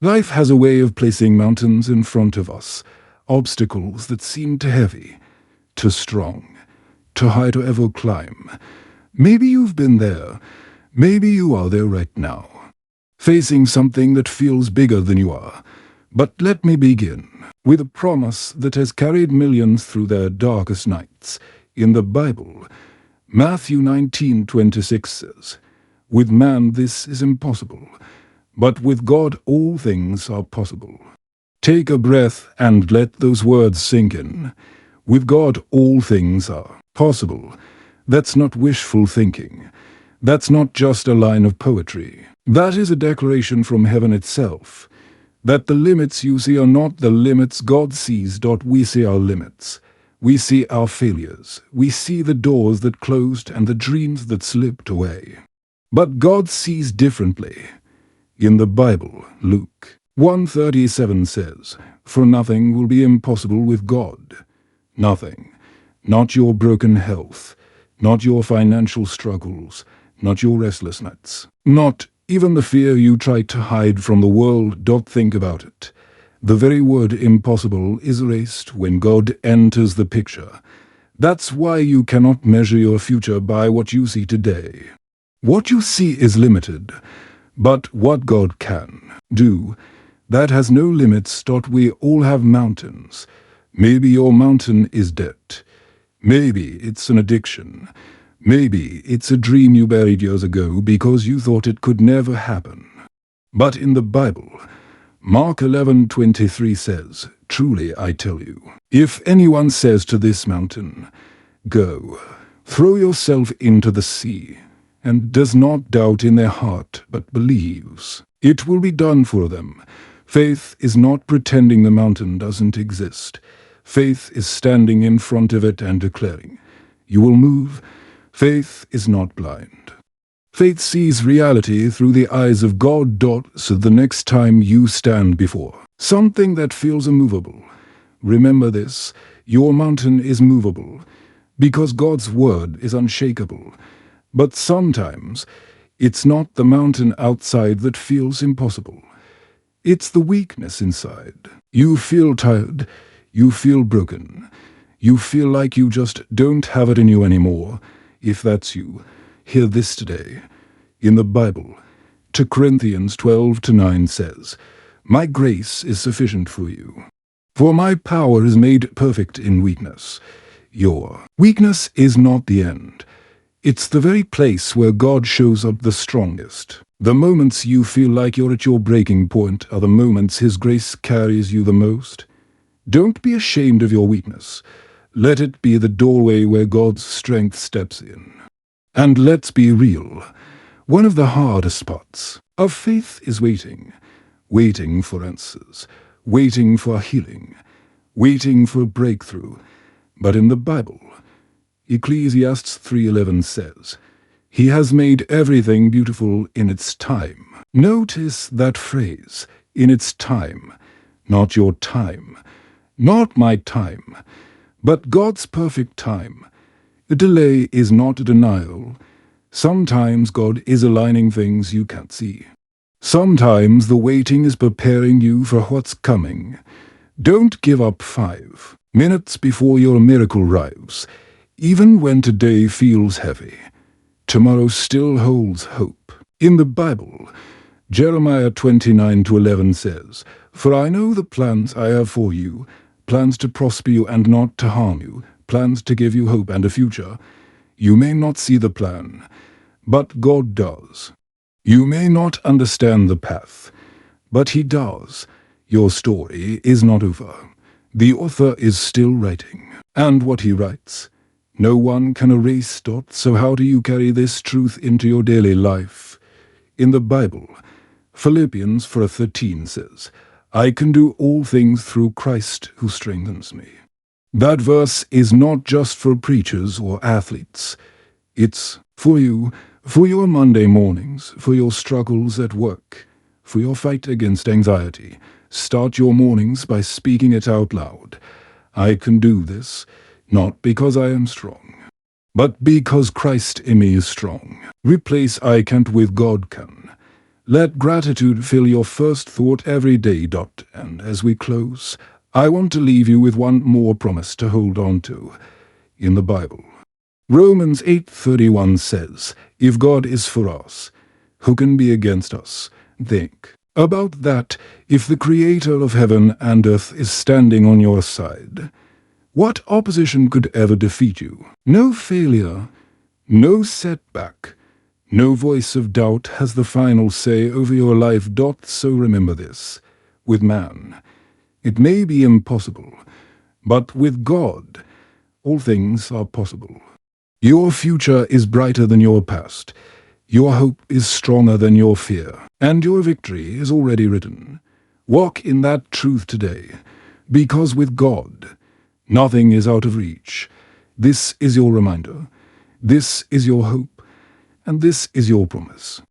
Life has a way of placing mountains in front of us, obstacles that seem too heavy, too strong, too high to ever climb. Maybe you've been there. Maybe you are there right now, facing something that feels bigger than you are. But let me begin with a promise that has carried millions through their darkest nights. In the Bible, Matthew 19:26 says, "With man this is impossible, but with God all things are possible." Take a breath and let those words sink in. With God all things are possible. That's not wishful thinking. That's not just a line of poetry. That is a declaration from heaven itself, that the limits you see are not the limits God sees. We see our limits. We see our failures. We see the doors that closed and the dreams that slipped away. But God sees differently. In the Bible, Luke 1:37 says, "For nothing will be impossible with God." Nothing. Not your broken health. Not your financial struggles. Not your restless nights. Not even the fear you tried to hide from the world. Think about it. The very word impossible is erased when God enters the picture. That's why you cannot measure your future by what you see today. What you see is limited, but what God can do, that has no limits. We all have mountains. Maybe your mountain is debt. Maybe it's an addiction. Maybe it's a dream you buried years ago because you thought it could never happen. But in the Bible, Mark 11:23 says, "Truly I tell you, if anyone says to this mountain, 'Go, throw yourself into the sea,' and does not doubt in their heart, but believes, it will be done for them." Faith is not pretending the mountain doesn't exist. Faith is standing in front of it and declaring, "You will move." Faith is not blind. Faith sees reality through the eyes of God. So the next time you stand before something that feels immovable, remember this: your mountain is movable because God's word is unshakable. But sometimes it's not the mountain outside that feels impossible. It's the weakness inside. You feel tired. You feel broken. You feel like you just don't have it in you anymore. If that's you, hear this today. In the Bible, 2 Corinthians 12:9 says, "My grace is sufficient for you, for my power is made perfect in weakness." Your weakness is not the end. It's the very place where God shows up the strongest. The moments you feel like you're at your breaking point are the moments His grace carries you the most. Don't be ashamed of your weakness. Let it be the doorway where God's strength steps in. And let's be real. One of the hardest parts of faith is waiting. Waiting for answers. Waiting for healing. Waiting for breakthrough. But in the Bible, Ecclesiastes 3:11 says, "He has made everything beautiful in its time." Notice that phrase, in its time. Not your time. Not my time. But God's perfect time. A delay is not a denial. Sometimes God is aligning things you can't see. Sometimes the waiting is preparing you for what's coming. Don't give up 5 minutes before your miracle arrives. Even when today feels heavy, tomorrow still holds hope. In the Bible, Jeremiah 29:11 says, "For I know the plans I have for you, plans to prosper you and not to harm you, plans to give you hope and a future." You may not see the plan, but God does. You may not understand the path, but He does. Your story is not over. The author is still writing, and what he writes, no one can erase. So how do you carry this truth into your daily life? In the Bible, Philippians 4:13 says, "I can do all things through Christ who strengthens me." That verse is not just for preachers or athletes. It's for you, for your Monday mornings, for your struggles at work, for your fight against anxiety. Start your mornings by speaking it out loud. I can do this, not because I am strong, but because Christ in me is strong. Replace "I can't" with "God can." Let gratitude fill your first thought every day. And as we close, I want to leave you with one more promise to hold on to in the Bible. Romans 8:31 says, "If God is for us, who can be against us?" Think about that. If the Creator of heaven and earth is standing on your side, what opposition could ever defeat you? No failure, no setback, no voice of doubt has the final say over your life. So remember this. With man, it may be impossible, but with God, all things are possible. Your future is brighter than your past. Your hope is stronger than your fear, and your victory is already written. Walk in that truth today, because with God, nothing is out of reach. This is your reminder. This is your hope, and this is your promise.